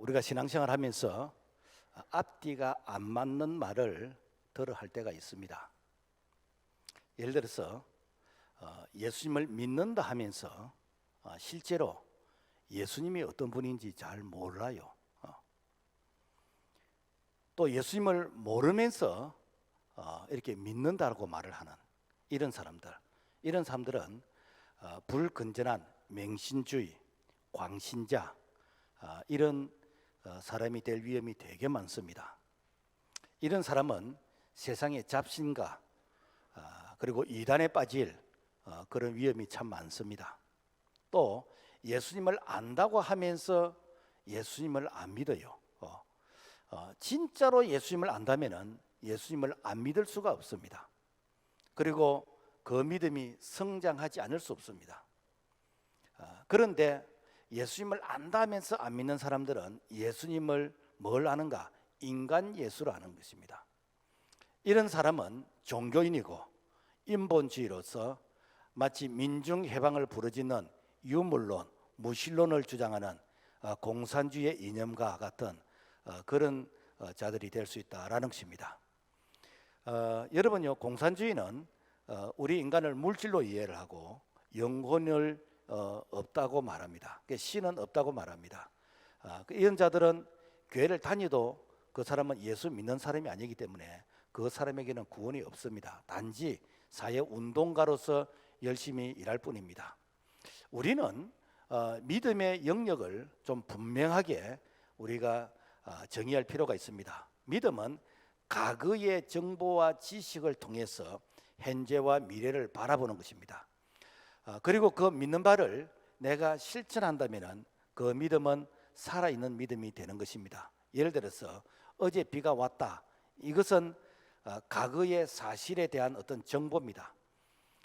우리가 신앙생활 하면서 앞뒤가 안 맞는 말을 들어 할 때가 있습니다. 예를 들어서 예수님을 믿는다 하면서 실제로 예수님이 어떤 분인지 잘 몰라요. 또 예수님을 모르면서 이렇게 믿는다고 말을 하는 이런 사람들은 불건전한 맹신주의, 광신자 이런 사람이 될 위험이 되게 많습니다. 이런 사람은 세상의 잡신과 그리고 이단에 빠질 그런 위험이 참 많습니다. 또 예수님을 안다고 하면서 예수님을 안 믿어요. 진짜로 예수님을 안다면은 예수님을 안 믿을 수가 없습니다. 그리고 그 믿음이 성장하지 않을 수 없습니다. 그런데 예수님을 안다면서 안 믿는 사람들은 예수님을 뭘 아는가? 인간 예수를 아는 것입니다. 이런 사람은 종교인이고 인본주의로서 마치 민중해방을 부르짖는 유물론, 무신론을 주장하는 공산주의의 이념가 같은 그런 자들이 될 수 있다라는 것입니다. 여러분요, 공산주의는 우리 인간을 물질로 이해를 하고 영혼을 없다고 말합니다. 신은 없다고 말합니다. 이런 자들은 교회를 다니도 그 사람은 예수 믿는 사람이 아니기 때문에 그 사람에게는 구원이 없습니다. 단지 사회운동가로서 열심히 일할 뿐입니다. 우리는 믿음의 영역을 좀 분명하게 우리가 정의할 필요가 있습니다. 믿음은 과거의 정보와 지식을 통해서 현재와 미래를 바라보는 것입니다. 그리고 그 믿는 바를 내가 실천한다면 그 믿음은 살아있는 믿음이 되는 것입니다. 예를 들어서 어제 비가 왔다. 이것은 과거의 사실에 대한 어떤 정보입니다.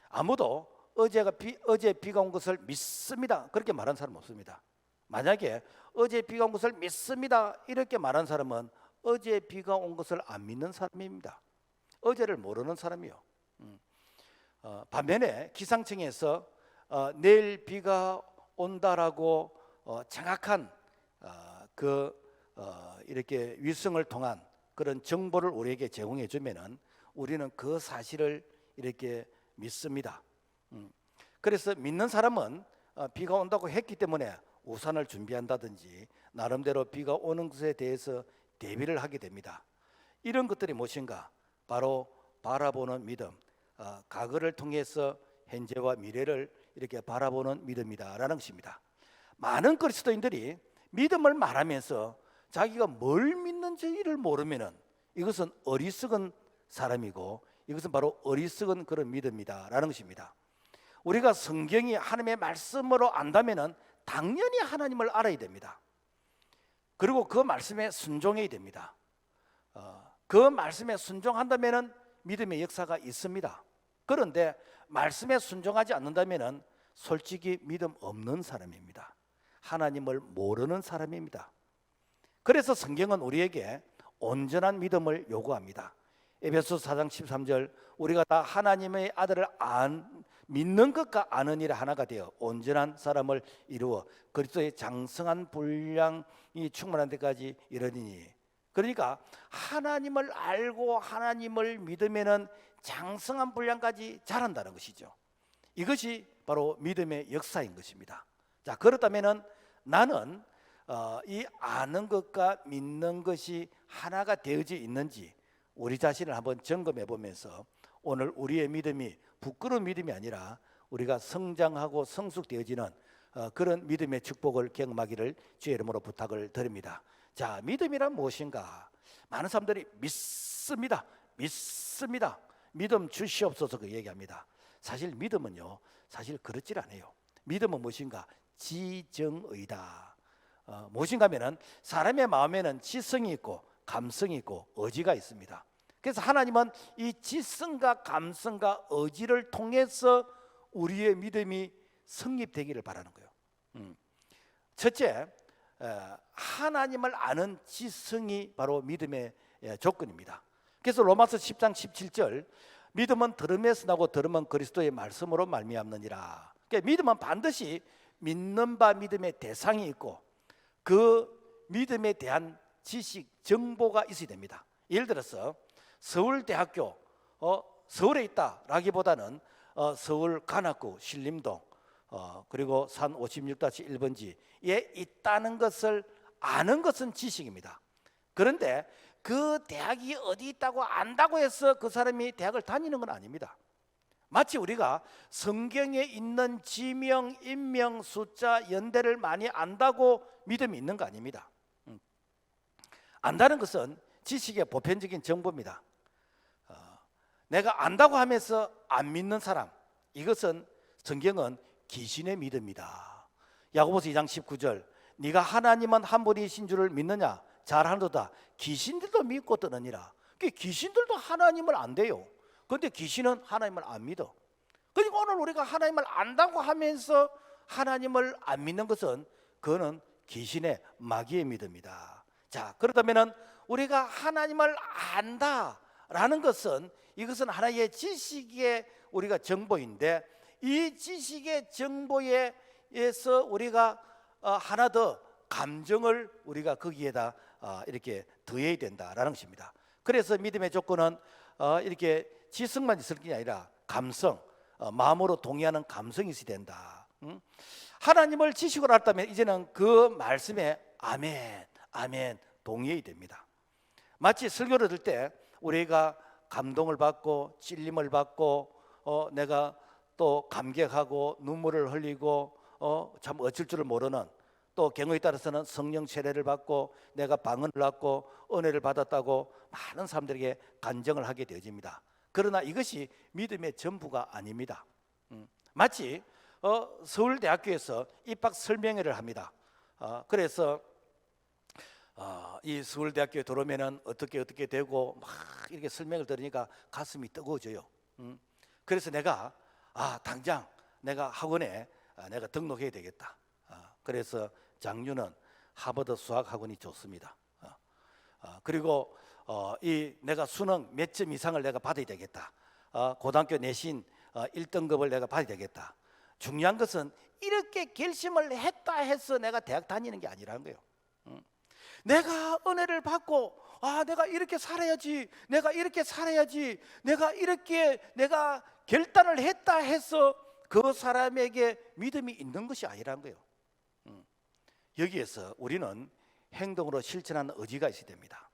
아무도 어제 비가 온 것을 믿습니다. 그렇게 말한 사람 없습니다. 만약에 어제 비가 온 것을 믿습니다. 이렇게 말한 사람은 어제 비가 온 것을 안 믿는 사람입니다. 어제를 모르는 사람이요. 반면에 기상청에서 내일 비가 온다라고 정확한 이렇게 위성을 통한 그런 정보를 우리에게 제공해 주면은 우리는 그 사실을 이렇게 믿습니다. 그래서 믿는 사람은 비가 온다고 했기 때문에 우산을 준비한다든지 나름대로 비가 오는 것에 대해서 대비를 하게 됩니다. 이런 것들이 무엇인가? 바로 바라보는 믿음, 과거를 통해서 현재와 미래를 이렇게 바라보는 믿음이다라는 것입니다. 많은 그리스도인들이 믿음을 말하면서 자기가 뭘 믿는지를 모르면은 이것은 어리석은 사람이고 이것은 바로 어리석은 그런 믿음이다라는 것입니다. 우리가 성경이 하나님의 말씀으로 안다면은 당연히 하나님을 알아야 됩니다. 그리고 그 말씀에 순종해야 됩니다. 그 말씀에 순종한다면은 믿음의 역사가 있습니다. 그런데 말씀에 순종하지 않는다면은 솔직히 믿음 없는 사람입니다. 하나님을 모르는 사람입니다. 그래서 성경은 우리에게 온전한 믿음을 요구합니다. 에베소서 4장 13절 우리가 다 하나님의 아들을 믿는 것과 아는 일에 하나가 되어 온전한 사람을 이루어 그리스도의 장성한 분량이 충만한 데까지 이르리니. 그러니까 하나님을 알고 하나님을 믿으면은 장성한 분량까지 자란다는 것이죠. 이것이 바로 믿음의 역사인 것입니다. 자, 그렇다면은 나는 이 아는 것과 믿는 것이 하나가 되어져 있는지 우리 자신을 한번 점검해 보면서 오늘 우리의 믿음이 부끄러운 믿음이 아니라 우리가 성장하고 성숙되어지는 그런 믿음의 축복을 경험하기를 주의 이름으로 부탁을 드립니다. 자, 믿음이란 무엇인가? 많은 사람들이 믿습니다. 믿음 주시옵소서 그 얘기합니다. 사실 믿음은요, 사실 그렇지 않아요. 믿음은 무엇인가? 지정의다. 무엇인가 하면은 사람의 마음에는 지성이 있고 감성이 있고 의지가 있습니다. 그래서 하나님은 이 지성과 감성과 의지를 통해서 우리의 믿음이 성립되기를 바라는 거예요. 첫째, 하나님을 아는 지성이 바로 믿음의 조건입니다. 그래서 로마서 10장 17절 믿음은 들음에서 나고 들음은 그리스도의 말씀으로 말미암느니라. 그러니까 믿음은 반드시 믿는 바 믿음의 대상이 있고 그 믿음에 대한 지식, 정보가 있어야 됩니다. 예를 들어서 서울대학교 서울에 있다라기보다는 서울 관악구 신림동 그리고 산 56-1번지에 있다는 것을 아는 것은 지식입니다. 그런데 그 대학이 어디 있다고 안다고 해서 그 사람이 대학을 다니는 건 아닙니다. 마치 우리가 성경에 있는 지명, 인명, 숫자, 연대를 많이 안다고 믿음이 있는 거 아닙니다. 안다는 것은 지식의 보편적인 정보입니다. 내가 안다고 하면서 안 믿는 사람, 이것은 성경은 귀신의 믿음이다. 야고보서 2장 19절, 네가 하나님은 한 분이신 줄을 믿느냐? 잘하노다. 귀신들도 믿고 떠느니라. 귀신들도 하나님을 안돼요. 그런데 귀신은 하나님을 안 믿어. 그러니까 오늘 우리가 하나님을 안다고 하면서 하나님을 안 믿는 것은 그거는 귀신의 마귀의 믿음이다. 자, 그렇다면 우리가 하나님을 안다라는 것은 이것은 하나의 지식의 우리가 정보인데, 이 지식의 정보에서 우리가 하나 더 감정을 우리가 거기에다 이렇게 더해야 된다라는 것입니다. 그래서 믿음의 조건은 이렇게 지성만 있을 게 아니라 감성, 마음으로 동의하는 감성이 있어야 된다. 하나님을 지식으로 알았다면 이제는 그 말씀에 아멘, 아멘 동의해야 됩니다. 마치 설교를 들을 때 우리가 감동을 받고 찔림을 받고 내가 또 감격하고 눈물을 흘리고 참 어쩔 줄을 모르는, 또 경우에 따라서는 성령 세례를 받고 내가 방언을 받고 은혜를 받았다고 많은 사람들에게 간증을 하게 되어집니다. 그러나 이것이 믿음의 전부가 아닙니다. 마치 서울대학교에서 입학 설명회를 합니다. 그래서 이 서울대학교에 들어오면은 어떻게 되고 막 이렇게 설명을 들으니까 가슴이 뜨거워져요. 그래서 내가 당장 내가 학원에 내가 등록해야 되겠다. 그래서 장류는 하버드 수학학원이 좋습니다. 그리고 이 내가 수능 몇 점 이상을 내가 받아야 되겠다. 고등학교 내신 1등급을 내가 받아야 되겠다. 중요한 것은 이렇게 결심을 했다 해서 내가 대학 다니는 게 아니라는 거예요. 내가 은혜를 받고 내가 이렇게 살아야지, 내가 이렇게 살아야지, 내가 결단을 했다 해서 그 사람에게 믿음이 있는 것이 아니라는 거예요. 여기에서 우리는 행동으로 실천하는 의지가 있어야 됩니다.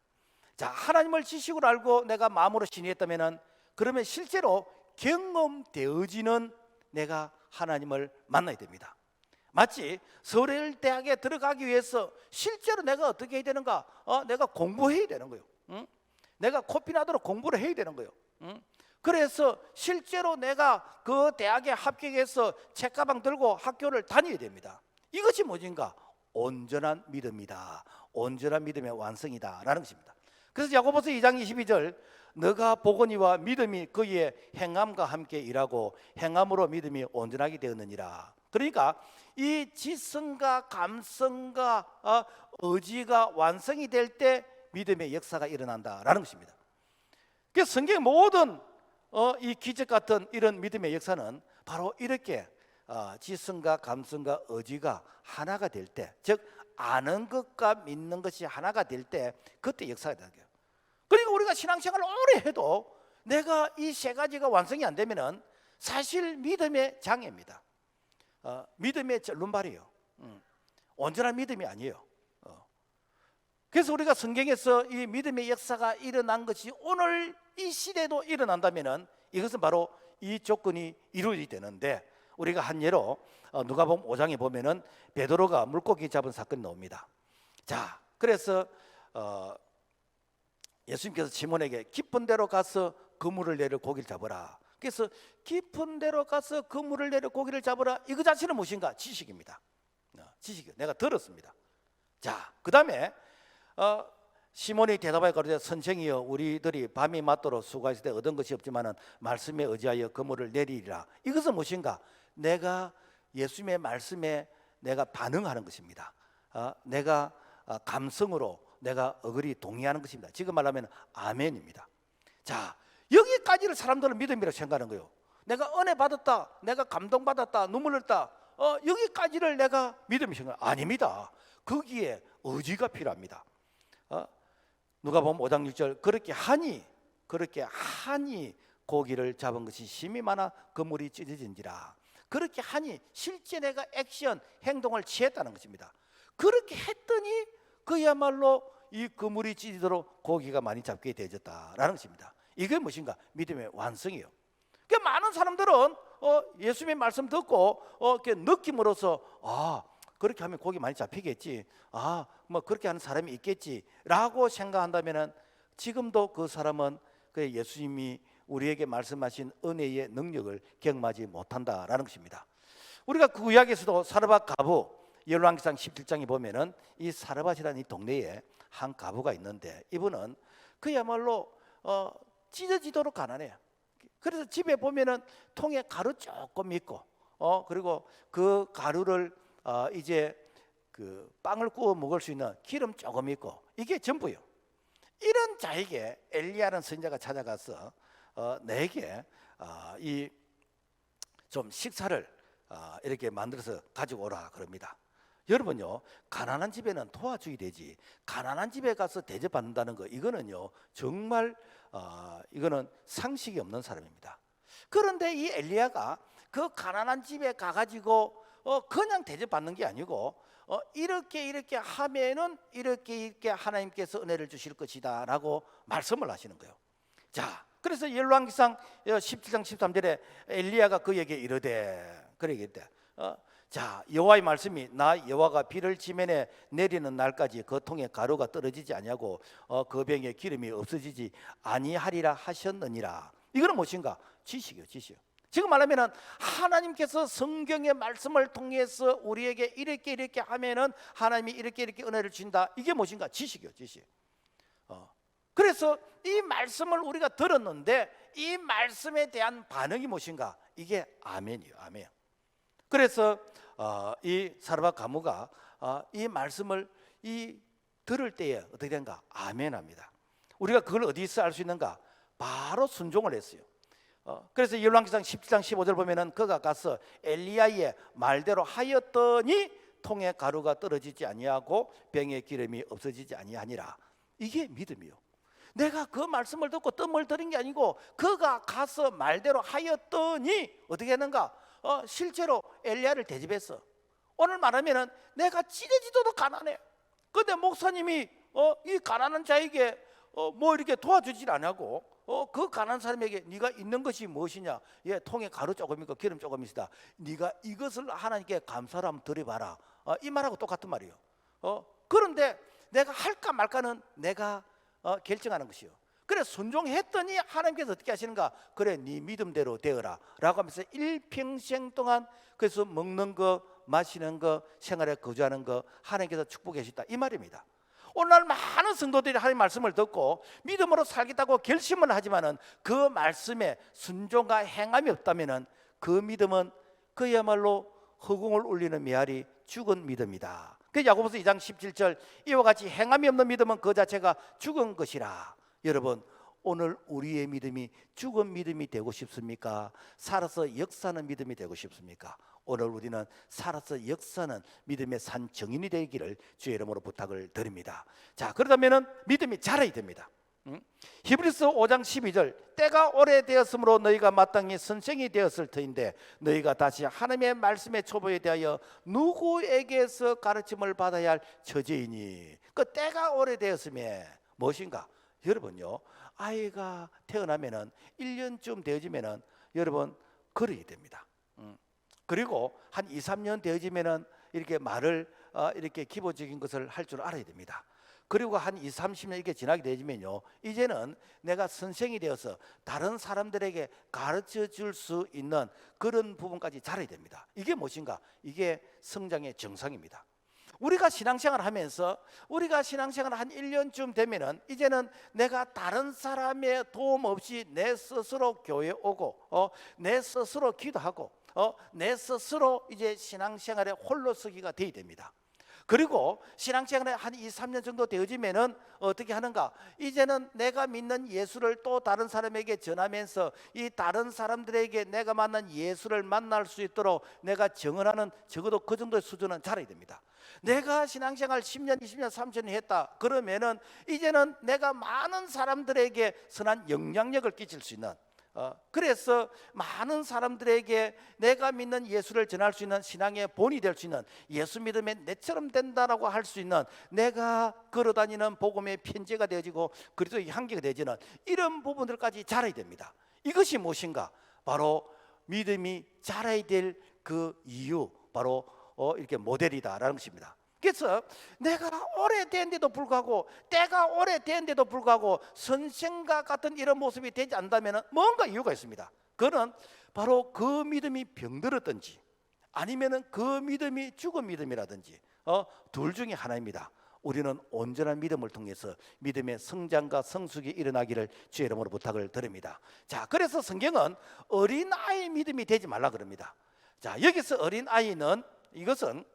자, 하나님을 지식으로 알고 내가 마음으로 신뢰했다면 그러면 실제로 경험되어지는 내가 하나님을 만나야 됩니다. 마치 서울대학에 들어가기 위해서 실제로 내가 어떻게 해야 되는가? 내가 공부해야 되는 거예요. 내가 코피 나도록 공부를 해야 되는 거예요. 그래서 실제로 내가 그 대학에 합격해서 책가방 들고 학교를 다녀야 됩니다. 이것이 무엇인가? 온전한 믿음이다. 온전한 믿음의 완성이다 라는 것입니다. 그래서 야고보서 2장 22절, 너가 보거니와 믿음이 그의 행함과 함께 일하고 행함으로 믿음이 온전하게 되었느니라. 그러니까 이 지성과 감성과 의지가 완성이 될 때 믿음의 역사가 일어난다라는 것입니다. 그래서 성경의 모든 이 기적 같은 이런 믿음의 역사는 바로 이렇게 지성과 감성과 의지가 하나가 될 때, 즉 아는 것과 믿는 것이 하나가 될 때 그때 역사가 되는 거예요. 그러니까 우리가 신앙생활을 오래 해도 내가 이 세 가지가 완성이 안 되면은 사실 믿음의 장애입니다. 믿음의 절름발이에요. 온전한 믿음이 아니에요. 그래서 우리가 성경에서 이 믿음의 역사가 일어난 것이 오늘 이 시대도 일어난다면은 이것은 바로 이 조건이 이루어지게 되는데, 우리가 한 예로 누가복음 5장에 보면은 베드로가 물고기 잡은 사건이 나옵니다. 자, 그래서 예수님께서 시몬에게 깊은 데로 가서 그물을 내려 고기를 잡으라. 그래서 깊은 데로 가서 그물을 내려 고기를 잡으라, 이거 자체는 무엇인가? 지식입니다. 지식, 내가 들었습니다. 자, 그 다음에 시몬이 대답하여 가로되 선생이여, 우리들이 밤이 맞도록 수고했을 때 얻은 것이 없지만은 말씀에 의지하여 그물을 내리리라. 이것은 무엇인가? 내가 예수님의 말씀에 내가 반응하는 것입니다. 내가 감성으로 내가 어글이 동의하는 것입니다. 지금 말하면 아멘입니다. 자, 여기까지를 사람들은 믿음이라고 생각하는 거예요. 내가 은혜 받았다, 내가 감동 받았다, 눈물 흘렸다, 여기까지를 내가 믿음이 생각. 아닙니다. 거기에 의지가 필요합니다. 누가복음 5장 6절 그렇게 하니 고기를 잡은 것이 심이 많아 그물이 찢어진지라. 그렇게 하니 실제 내가 액션 행동을 취했다는 것입니다. 그렇게 했더니 그야말로 이 그물이 찢어지도록 고기가 많이 잡게 되어졌다라는 것입니다. 이게 무엇인가? 믿음의 완성이에요. 그러니까 많은 사람들은 예수님의 말씀 듣고 이렇게 느낌으로써 그렇게 하면 고기 많이 잡히겠지, 뭐 그렇게 하는 사람이 있겠지라고 생각한다면은 지금도 그 사람은 그 예수님이 우리에게 말씀하신 은혜의 능력을 경험하지 못한다라는 것입니다. 우리가 그 구약에서도 사르밧 가부 열왕기상 17장에 보면은 이 사르밧이라는 이 동네에 한 가부가 있는데 이분은 그야말로 찢어지도록 가난해요. 그래서 집에 보면은 통에 가루 조금 있고 그리고 그 가루를 이제 그 빵을 구워 먹을 수 있는 기름 조금 있고 이게 전부요. 이런 자에게 엘리야라는 선지자가 찾아가서 내게 이 좀 식사를 이렇게 만들어서 가지고 오라 그럽니다. 여러분요, 가난한 집에는 도와줘야 되지, 가난한 집에 가서 대접받는다는 거 이거는요 정말 이거는 상식이 없는 사람입니다. 그런데 이 엘리야가 그 가난한 집에 가가지고 그냥 대접받는 게 아니고 이렇게 하면은 이렇게 하나님께서 은혜를 주실 것이다 라고 말씀을 하시는 거예요. 자, 그래서 열왕기상 17장 13절에 엘리야가 그에게 이르되 자, 여호와의 말씀이 나 여호와가 비를 지면에 내리는 날까지 그 통에 가루가 떨어지지 아니하고 그 병에 기름이 없어지지 아니하리라 하셨느니라. 이거는 무엇인가? 지식이요, 지식. 지금 말하면은 하나님께서 성경의 말씀을 통해서 우리에게 이렇게 하면은 하나님이 이렇게 은혜를 주신다. 이게 무엇인가? 지식이요, 지식. 그래서 이 말씀을 우리가 들었는데 이 말씀에 대한 반응이 무엇인가? 이게 아멘이요, 아멘. 그래서 이 사르밧 가무가 이 말씀을 들을 때에 어떻게 된가? 아멘합니다. 우리가 그걸 어디서 알 수 있는가? 바로 순종을 했어요. 그래서 열왕기상 17장 15절 보면은 그가 가서 엘리야의 말대로 하였더니 통에 가루가 떨어지지 아니하고 병에 기름이 없어지지 아니하니라. 이게 믿음이요. 내가 그 말씀을 듣고 뜸을 들인 게 아니고 그가 가서 말대로 하였더니 어떻게 했는가? 실제로 엘리야를 대접했어. 오늘 말하면은 내가 찢어지도록 가난해. 근데 목사님이 이 가난한 자에게 뭐 이렇게 도와주질 않고 그 가난한 사람에게 네가 있는 것이 무엇이냐? 통에 가루 조금 있고 기름 조금 있다. 네가 이것을 하나님께 감사를 한번 드려봐라. 이 말하고 똑같은 말이에요. 그런데 내가 할까 말까는 내가 결정하는 것이요. 그래 순종했더니 하나님께서 어떻게 하시는가? 그래 네 믿음대로 되어라 라고 하면서 일평생 동안 그래서 먹는 거 마시는 거 생활에 거주하는 거 하나님께서 축복해 주셨다 이 말입니다. 오늘날 많은 성도들이 하나님 말씀을 듣고 믿음으로 살겠다고 결심을 하지만은 그 말씀에 순종과 행함이 없다면은 그 믿음은 그야말로 허공을 울리는 메아리 죽은 믿음이다. 그 야고보서 2장 17절 이와 같이 행함이 없는 믿음은 그 자체가 죽은 것이라. 여러분 오늘 우리의 믿음이 죽은 믿음이 되고 싶습니까? 살아서 역사하는 믿음이 되고 싶습니까? 오늘 우리는 살아서 역사하는 믿음의 산 정인이 되기를 주의 이름으로 부탁을 드립니다. 자, 그렇다면 믿음이 자라야 됩니다. 히브리서 5장 12절 때가 오래되었으므로 너희가 마땅히 선생이 되었을 터인데 너희가 다시 하나님의 말씀의 초보에 대하여 누구에게서 가르침을 받아야 할 처지이니 그 때가 오래되었음에 무엇인가? 여러분요 아이가 태어나면은 1년쯤 되어지면은 여러분 걸어야 됩니다. 그리고 한 2, 3년 되어지면은 이렇게 말을 이렇게 기본적인 것을 할 줄 알아야 됩니다. 그리고 한 2, 30년 이렇게 지나게 되면요 이제는 내가 선생이 되어서 다른 사람들에게 가르쳐 줄 수 있는 그런 부분까지 자라야 됩니다. 이게 무엇인가? 이게 성장의 정상입니다. 우리가 신앙생활 하면서 우리가 신앙생활 한 1년쯤 되면은 이제는 내가 다른 사람의 도움 없이 내 스스로 교회 오고 내 스스로 기도하고 내 스스로 이제 신앙생활에 홀로 서기가 돼야 됩니다. 그리고 신앙생활에 한 2, 3년 정도 되어지면은 어떻게 하는가? 이제는 내가 믿는 예수를 또 다른 사람에게 전하면서 이 다른 사람들에게 내가 만난 예수를 만날 수 있도록 내가 증언하는, 적어도 그 정도의 수준은 자라야 됩니다. 내가 신앙생활 10년, 20년, 30년 했다 그러면은 이제는 내가 많은 사람들에게 선한 영향력을 끼칠 수 있는, 그래서 많은 사람들에게 내가 믿는 예수를 전할 수 있는 신앙의 본이 될 수 있는, 예수 믿으면 내처럼 된다라고 할 수 있는, 내가 걸어다니는 복음의 편지가 되어지고 그리스도의 향기가 되어지는 이런 부분들까지 자라야 됩니다. 이것이 무엇인가? 바로 믿음이 자라야 될 그 이유, 바로 이렇게 모델이다라는 것입니다. 그래서 내가 오래된데도 불구하고, 때가 오래된데도 불구하고 선생과 같은 이런 모습이 되지 않는다면 뭔가 이유가 있습니다. 그는 바로 그 믿음이 병들었든지 아니면 그 믿음이 죽은 믿음이라든지 둘 중에 하나입니다. 우리는 온전한 믿음을 통해서 믿음의 성장과 성숙이 일어나기를 주의 이름으로 부탁을 드립니다. 자, 그래서 성경은 어린아이 믿음이 되지 말라 그럽니다. 자, 여기서 어린아이는, 이것은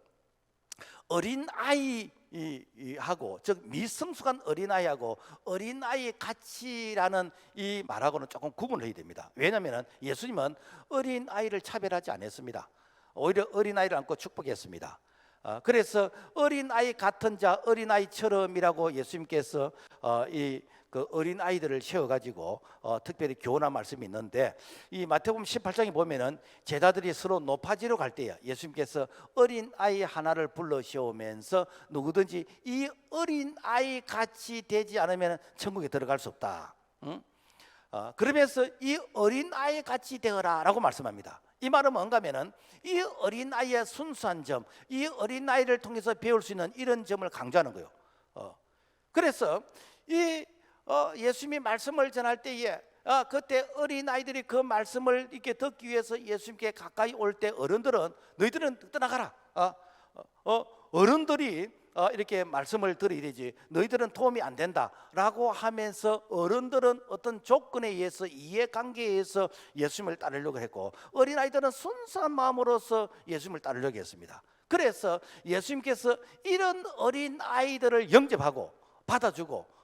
어린아이하고, 즉 미성숙한 어린아이하고 어린아이의 가치라는 이 말하고는 조금 구분을 해야 됩니다. 왜냐하면 예수님은 어린아이를 차별하지 않았습니다. 오히려 어린아이를 안고 축복했습니다. 그래서 어린아이 같은 자, 어린아이처럼이라고 예수님께서 그 어린아이들을 세워가지고 특별히 교훈한 말씀이 있는데, 이 마태복음 18장에 보면은 제자들이 서로 높아지러 갈 때야 예수님께서 어린아이 하나를 불러 세우면서 누구든지 이 어린아이 같이 되지 않으면 천국에 들어갈 수 없다. 그러면서 이 어린아이 같이 되어라 라고 말씀합니다. 이 말은 뭔가 하면은 이 어린아이의 순수한 점, 이 어린아이를 통해서 배울 수 있는 이런 점을 강조하는 거예요. 그래서 이 예수님이 말씀을 전할 때에 그때 어린아이들이 그 말씀을 이렇게 듣기 위해서 예수님께 가까이 올 때 어른들은 너희들은 떠나가라, 어른들이 이렇게 말씀을 들어야 되지, 너희들은 도움이 안 된다라고 하면서 어른들은 어떤 조건에 의해서, 이해관계에 의해서 예수님을 따르려고 했고, 어린아이들은 순수한 마음으로서 예수님을 따르려고 했습니다. 그래서 예수님께서 이런 어린아이들을 영접하고 받아주고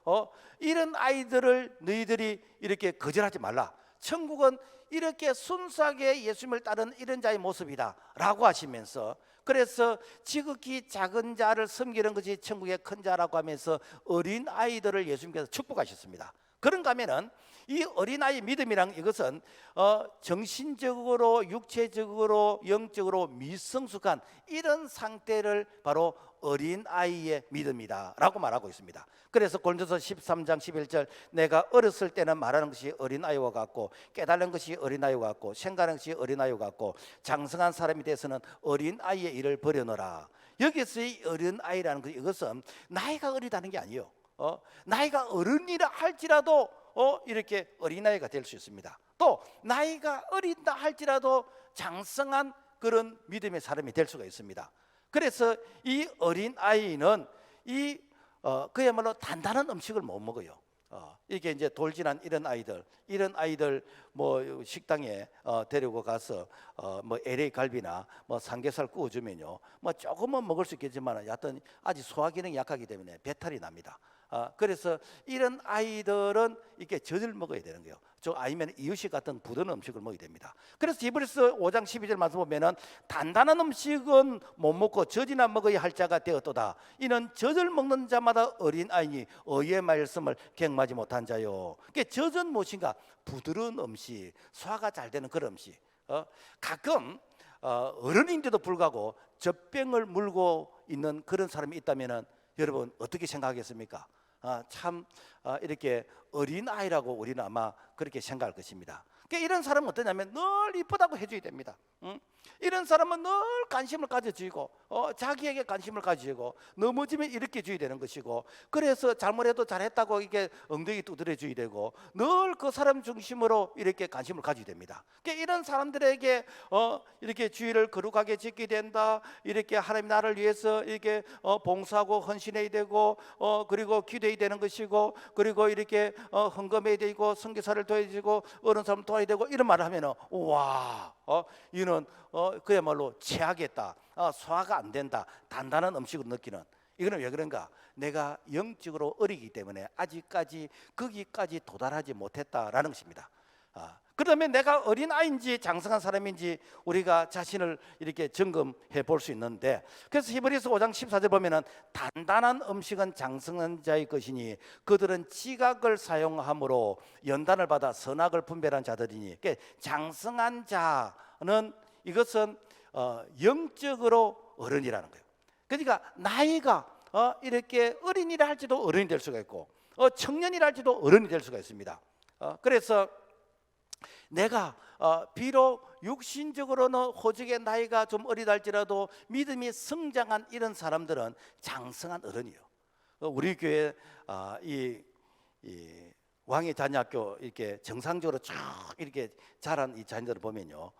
이런 아이들을 너희들이 이렇게 거절하지 말라, 천국은 이렇게 순수하게 예수님을 따르는 이런 자의 모습이다 라고 하시면서, 그래서 지극히 작은 자를 섬기는 것이 천국의 큰 자라고 하면서 어린아이들을 예수님께서 축복하셨습니다. 그런가 하면은 이 어린아이 믿음이란, 이것은 정신적으로, 육체적으로, 영적으로 미성숙한 이런 상태를 바로 어린아이의 믿음이다 라고 말하고 있습니다. 그래서 고린도서 13장 11절, 내가 어렸을 때는 말하는 것이 어린아이와 같고 깨달은 것이 어린아이와 같고 생각하는 것이 어린아이와 같고 장성한 사람이 돼서는 어린아이의 일을 버려놓으라. 여기서 이 어린아이라는 것, 이것은 나이가 어리다는 게 아니에요. 나이가 어른이라 할지라도 이렇게 어린아이가 될 수 있습니다. 또 나이가 어린다 할지라도 장성한 그런 믿음의 사람이 될 수가 있습니다. 그래서 이 어린아이는 그야말로 단단한 음식을 못 먹어요. 이게 이제 돌진한 이런 아이들 뭐 식당에 데리고 가서 뭐 LA 갈비나 뭐 삼겹살 구워주면요, 뭐 조금은 먹을 수 있겠지만 여하튼 아직 소화 기능이 약하기 때문에 배탈이 납니다. 그래서 이런 아이들은 이렇게 젖을 먹어야 되는 거예요. 아니면 이유식 같은 부드러운 음식을 먹어야 됩니다. 그래서 히브리서 5장 12절 말씀 보면은 단단한 음식은 못 먹고 젖이나 먹어야 할 자가 되었도다. 이는 젖을 먹는 자마다 어린아이니 의의 말씀을 갱마지 못한 자요. 그러니까 젖은 무엇인가? 부드러운 음식, 소화가 잘 되는 그런 음식. 가끔 어른인데도 불구하고 젖병을 물고 있는 그런 사람이 있다면은 여러분 어떻게 생각하겠습니까? 참 이렇게 어린아이라고 우리는 아마 그렇게 생각할 것입니다. 그러니까 이런 사람은 어떠냐면 늘 이쁘다고 해줘야 됩니다. 이런 사람은 늘 관심을 가져주고 자기에게 관심을 가지고 넘어지면 이렇게 줘야 되는 것이고, 그래서 잘못해도 잘했다고 이게 엉덩이 두드려 줘야 되고 늘 그 사람 중심으로 이렇게 관심을 가져야 됩니다. 그러니까 이런 사람들에게 이렇게 주의를 거룩하게 지켜야 된다, 이렇게 하나님 나라를 위해서 이렇게 봉사하고 헌신해야 되고 그리고 기도해야 되는 것이고, 그리고 이렇게 헌금해야 되고 선교사를 도와주고 어른 사람 소화가 되고 이런 말을 하면은 와, 이는 그야말로 체하겠다, 소화가 안 된다, 단단한 음식을 느끼는. 이거는 왜 그런가? 내가 영적으로 어리기 때문에 아직까지 거기까지 도달하지 못했다라는 것입니다. 그러면 내가 어린아이인지 장성한 사람인지 우리가 자신을 이렇게 점검해 볼 수 있는데, 그래서 히브리서 5장 14절 보면은 단단한 음식은 장성한 자의 것이니 그들은 지각을 사용함으로 연단을 받아 선악을 분별한 자들이니. 그러니까 장성한 자는 이것은 영적으로 어른이라는 거예요. 그러니까 나이가 이렇게 어린이라 할지도 어른이 될 수가 있고 청년이라 할지도 어른이 될 수가 있습니다. 그래서 내가 비록 육신적으로는 호적의 나이가 좀 어리다 할지라도 믿음이 성장한 이런 사람들은 장성한 어른이요. 우리 교회 이 왕의 자녀학교 이렇게 정상적으로 쭉 이렇게 자란 이 자녀들을 보면요,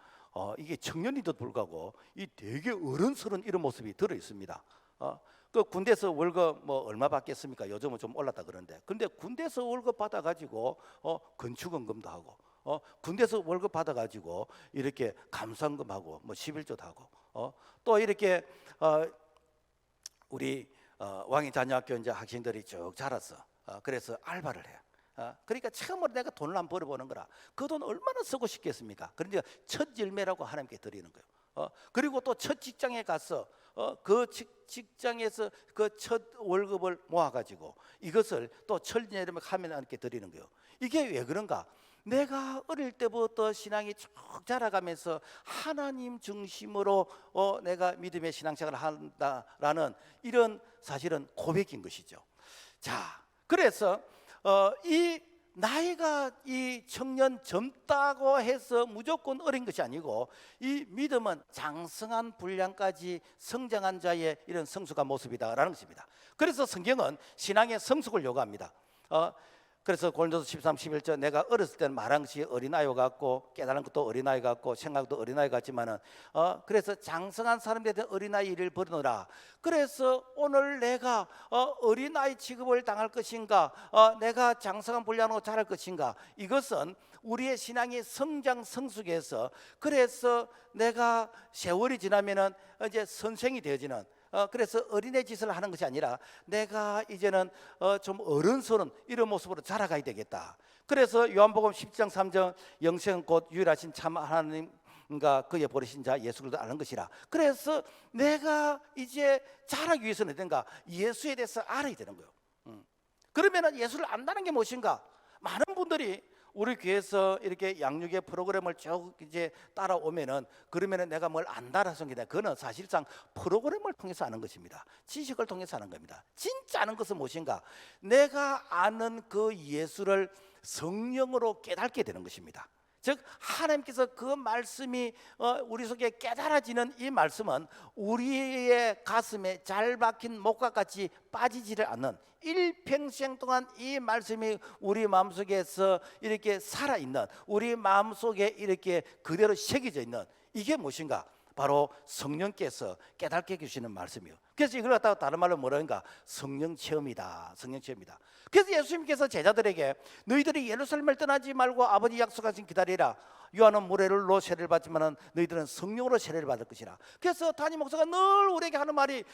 이게 청년이도 불구하고 이 되게 어른스러운 이런 모습이 들어 있습니다. 그 군대에서 월급 뭐 얼마 받겠습니까? 요즘은 좀 올랐다 그러는데, 근데 군대에서 월급 받아가지고 건축원금도 하고, 군대에서 월급 받아가지고 이렇게 감사원금하고 뭐 11조도 하고, 또 이렇게 우리 왕의 자녀학교 이제 학생들이 쭉 자랐어. 그래서 알바를 해. 그러니까 처음으로 내가 돈을 한번 벌어보는 거라. 그 돈 얼마나 쓰고 싶겠습니까? 그러니까 첫 열매라고 하나님께 드리는 거예요. 그리고 또 첫 직장에 가서 그 직장에서 그 첫 월급을 모아가지고 이것을 또 첫 열매 하나님께 드리는 거예요. 이게 왜 그런가? 내가 어릴 때부터 신앙이 쭉 자라가면서 하나님 중심으로 내가 믿음의 신앙생활을 한다라는 이런 사실은 고백인 것이죠. 자, 그래서 이 나이가 이 청년 젊다고 해서 무조건 어린 것이 아니고, 이 믿음은 장성한 분량까지 성장한 자의 이런 성숙한 모습이다라는 것입니다. 그래서 성경은 신앙의 성숙을 요구합니다. 그래서 고린도서 13, 11절 내가 어렸을 때는 말한 것이 어린아이 같고 깨달은 것도 어린아이 같고 생각도 어린아이 같지만은 그래서 장성한 사람들에 대한 어린아이 일을 버리노라. 그래서 오늘 내가 어린아이 취급을 당할 것인가, 내가 장성한 분량으로 자랄 것인가, 이것은 우리의 신앙의 성장 성숙에서, 그래서 내가 세월이 지나면은 이제 선생이 되어지는, 그래서 어린애 짓을 하는 것이 아니라 내가 이제는 좀 어른스러운 이런 모습으로 자라가야 되겠다. 그래서 요한복음 10장 3절 영생은 곧 유일하신 참 하나님과 그의 버리신 자 예수를 아는 것이라. 그래서 내가 이제 자라기 위해서는 어떤가? 예수에 대해서 알아야 되는 거예요. 그러면 예수를 안다는 게 무엇인가? 많은 분들이 우리 교회에서 이렇게 양육의 프로그램을 쭉 이제 따라오면은, 그러면은 내가 뭘 안다라서 그냥, 그거는 사실상 프로그램을 통해서 아는 것입니다. 지식을 통해서 아는 겁니다. 진짜 아는 것은 무엇인가? 내가 아는 그 예수를 성령으로 깨닫게 되는 것입니다. 즉 하나님께서 그 말씀이 우리 속에 깨달아지는 이 말씀은 우리의 가슴에 잘 박힌 목각같이 빠지지를 않는, 일평생 동안 이 말씀이 우리 마음속에서 이렇게 살아있는, 우리 마음속에 이렇게 그대로 새겨져 있는, 이게 무엇인가? 바로 성령께서 깨닫게 해주시는 말씀이에요. 그래서 이걸 갖다가 다른 말로 뭐라는가? 성령 체험이다. 성령 체험이다. 그래서 예수님께서 제자들에게 너희들이 예루살렘을 떠나지 말고 아버지 약속하신 기다리라. 요한은 물로 세례를 받지만 너희들은 성령으로 세례를 받을 것이라. 그래서 담임 목사가 늘 우리에게 하는 말이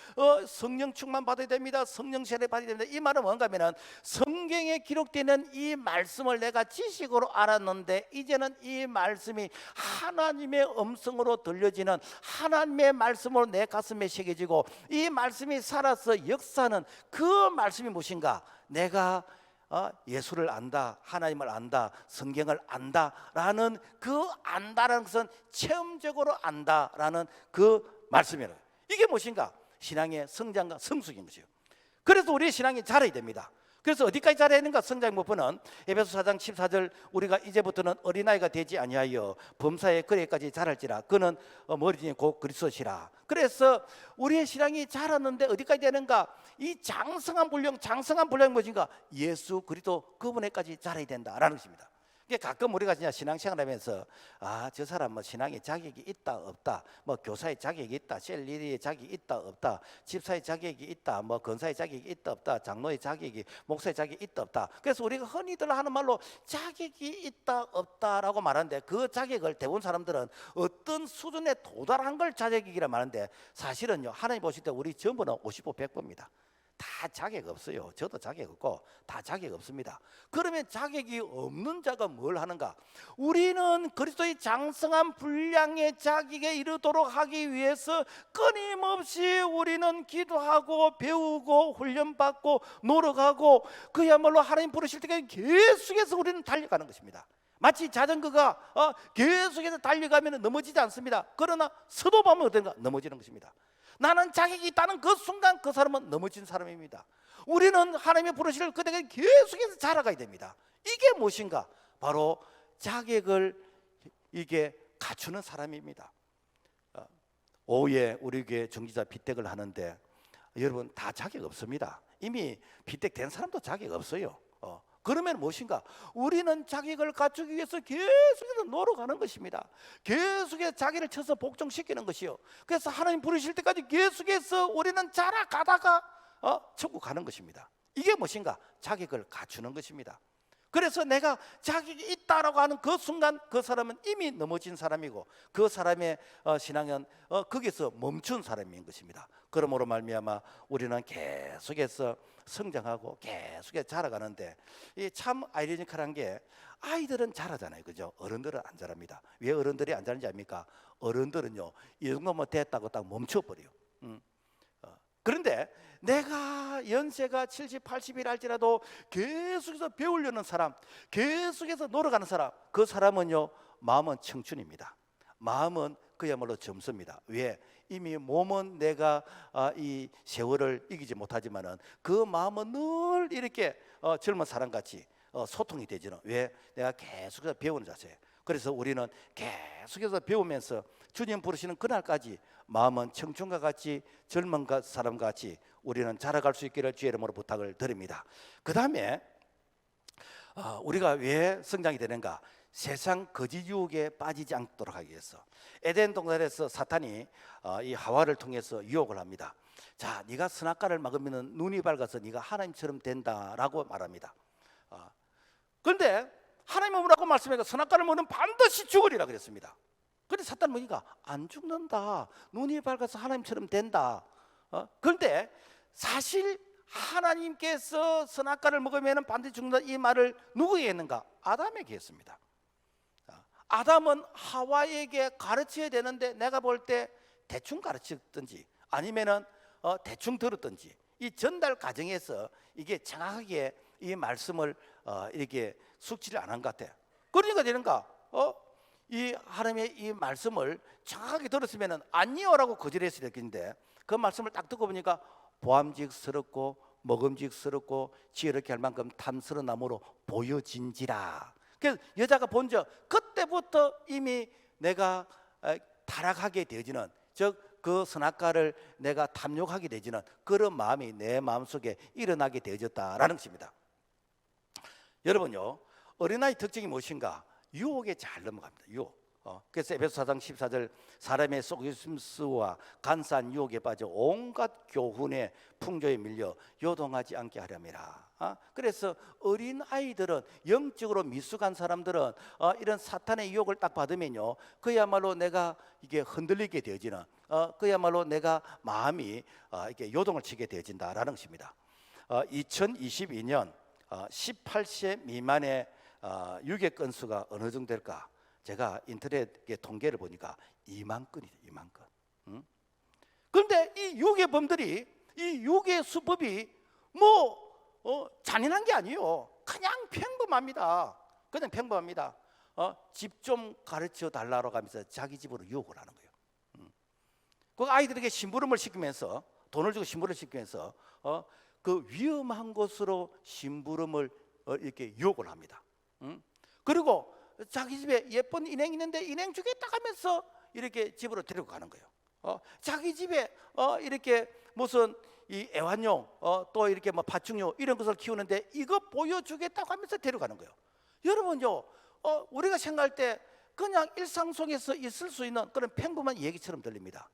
성령 충만 받아야 됩니다. 성령 세례 받아야 됩니다. 이 말은 뭔가 하면은 성경에 기록되는 이 말씀을 내가 지식으로 알았는데 이제는 이 말씀이 하나님의 음성으로 들려지는, 하나님의 말씀으로 내 가슴에 새겨지고 이 말씀이 살아서 역사하는 그 말씀이 무엇인가? 내가 예수를 안다, 하나님을 안다, 성경을 안다라는 그 안다라는 것은 체험적으로 안다라는 그 말씀이에요. 이게 무엇인가? 신앙의 성장과 성숙인 것이에요. 그래서 우리의 신앙이 자라야 됩니다. 그래서 어디까지 자라야 하는가? 성장 목표는 에베소 4장 14절 우리가 이제부터는 어린아이가 되지 아니하여 범사의 거래까지 자랄지라 그는 머리니 곧 그리스도시라. 그래서 우리의 신앙이 자랐는데 어디까지 되는가? 이 장성한 분량, 장성한 분량이 무엇인가? 예수 그리스도 그분에까지 자라야 된다라는 것입니다. 가끔 우리가 진짜 신앙생활하면서 저 사람 뭐 신앙에 자격이 있다 없다, 뭐 교사의 자격이 있다, 셀리의 자격이 있다 없다, 집사의 자격이 있다, 뭐 권사의 자격이 있다 없다, 장로의 자격이, 목사의 자격이 있다 없다. 그래서 우리가 흔히들 하는 말로 자격이 있다 없다라고 말하는데, 그 자격을 대부분 사람들은 어떤 수준에 도달한 걸 자격이라 말하는데, 사실은요, 하나님 보실 때 우리 전부는 50보 100보입니다. 다 자격 없어요. 저도 자격 없고 다 자격 없습니다. 그러면 자격이 없는 자가 뭘 하는가? 우리는 그리스도의 장성한 분량의 자격에 이르도록 하기 위해서 끊임없이 우리는 기도하고 배우고 훈련받고 노력하고, 그야말로 하나님 부르실 때까지 계속해서 우리는 달려가는 것입니다. 마치 자전거가 계속해서 달려가면 넘어지지 않습니다. 그러나 서도하면 어떤가? 넘어지는 것입니다. 나는 자격이 있다는 그 순간 그 사람은 넘어진 사람입니다. 우리는 하나님의 부르심을 그대가 계속해서 자라가야 됩니다. 이게 무엇인가? 바로 자격을 이게 갖추는 사람입니다. 오후에 우리 교회 정기자 비택을 하는데, 여러분 다 자격 없습니다. 이미 비택 된 사람도 자격 없어요. 그러면 무엇인가? 우리는 자격을 갖추기 위해서 계속해서 노력하는 것입니다. 계속해서 자기를 쳐서 복종시키는 것이요. 그래서 하나님 부르실 때까지 계속해서 우리는 자라가다가 천국 가는 것입니다. 이게 무엇인가? 자격을 갖추는 것입니다. 그래서 내가 자격이 있다라고 하는 그 순간 그 사람은 이미 넘어진 사람이고, 그 사람의 신앙은 거기서 멈춘 사람인 것입니다. 그러므로 말미암아 우리는 계속해서 성장하고 계속해서 자라가는데, 이 참 아이러니컬한 게, 아이들은 자라잖아요, 그죠? 어른들은 안 자랍니다. 왜 어른들이 안 자는지 압니까? 어른들은요, 이 정도면 됐다고 딱 멈춰버려요. 그런데 내가 연세가 70, 80이 할지라도 계속해서 배우려는 사람, 계속해서 노력하는 사람, 그 사람은요, 마음은 청춘입니다. 마음은 그야말로 젊습니다. 왜? 이미 몸은 내가 이 세월을 이기지 못하지만은 그 마음은 늘 이렇게 젊은 사람같이 소통이 되지는. 왜? 내가 계속해서 배우는 자세예요. 그래서 우리는 계속해서 배우면서 주님 부르시는 그날까지 마음은 청춘과 같이 젊은 사람과 같이 우리는 자라갈 수 있기를 주의 이름으로 부탁을 드립니다. 그 다음에 우리가 왜 성장이 되는가? 세상 거짓 유혹에 빠지지 않도록 하기 위해서. 에덴 동산에서 사탄이 이 하와를 통해서 유혹을 합니다. 자, 네가 선악과를 먹으면 눈이 밝아서 네가 하나님처럼 된다라고 말합니다. 그런데 하나님은 뭐라고 말씀해서 선악과를 먹으면 반드시 죽으리라 그랬습니다. 그런데 사탄은 뭐니까? 안 죽는다, 눈이 밝아서 하나님처럼 된다. 그런데 사실 하나님께서 선악과를 먹으면 반드시 죽는다, 이 말을 누구에게 했는가? 아담에게 했습니다. 아담은 하와에게 가르쳐야 되는데, 내가 볼 때 대충 가르쳤든지 아니면은 대충 들었든지, 이 전달 과정에서 이게 정확하게 이 말씀을 이렇게 숙지를 안 한 것 같아요. 그러니까 되는가? 이 하나님의 이 말씀을 정확하게 들었으면은 아니요라고 거절했을 텐데, 그 말씀을 딱 듣고 보니까 보암직스럽고 먹음직스럽고 지혜롭게 할 만큼 탐스러운 나무로 보여진지라. 그래서 여자가 본적 그때부터 이미 내가 타락하게 되어지는, 즉 그 선악과를 내가 탐욕하게 되어지는 그런 마음이 내 마음속에 일어나게 되어졌다라는 것입니다. 여러분요, 어린아이 특징이 무엇인가? 유혹에 잘 넘어갑니다. 유혹. 그래서 에베소 4장 14절, 사람의 속임수와 간사한 유혹에 빠져 온갖 교훈의 풍조에 밀려 요동하지 않게 하려니라. 그래서 어린 아이들은, 영적으로 미숙한 사람들은 이런 사탄의 유혹을 딱 받으면요, 그야말로 내가 이게 흔들리게 되어지는, 그야말로 내가 마음이 이렇게 요동을 치게 되어진다라는 것입니다. 2022년 18세 미만의 유괴 건수가 어느 정도 될까? 제가 인터넷에 통계를 보니까 2만 건이죠. 2만 건. 그런데 이 유괴범들이, 이 유괴 수법이 뭐 잔인한 게 아니에요. 그냥 평범합니다. 그냥 평범합니다. 집 좀 가르쳐 달라고 하면서 자기 집으로 유혹을 하는 거예요. 그 아이들에게 심부름을 시키면서, 돈을 주고 심부름을 시키면서 그 위험한 곳으로 심부름을 이렇게 유혹을 합니다. 그리고 자기 집에 예쁜 인형 있는데 인형 주겠다 하면서 이렇게 집으로 데리고 가는 거예요. 자기 집에 이렇게 무슨 이 애완용, 또 이렇게 뭐 파충류 이런 것을 키우는데 이거 보여주겠다고 하면서 데려가는 거예요. 여러분요, 우리가 생각할 때 그냥 일상 속에서 있을 수 있는 그런 평범한 얘기처럼 들립니다.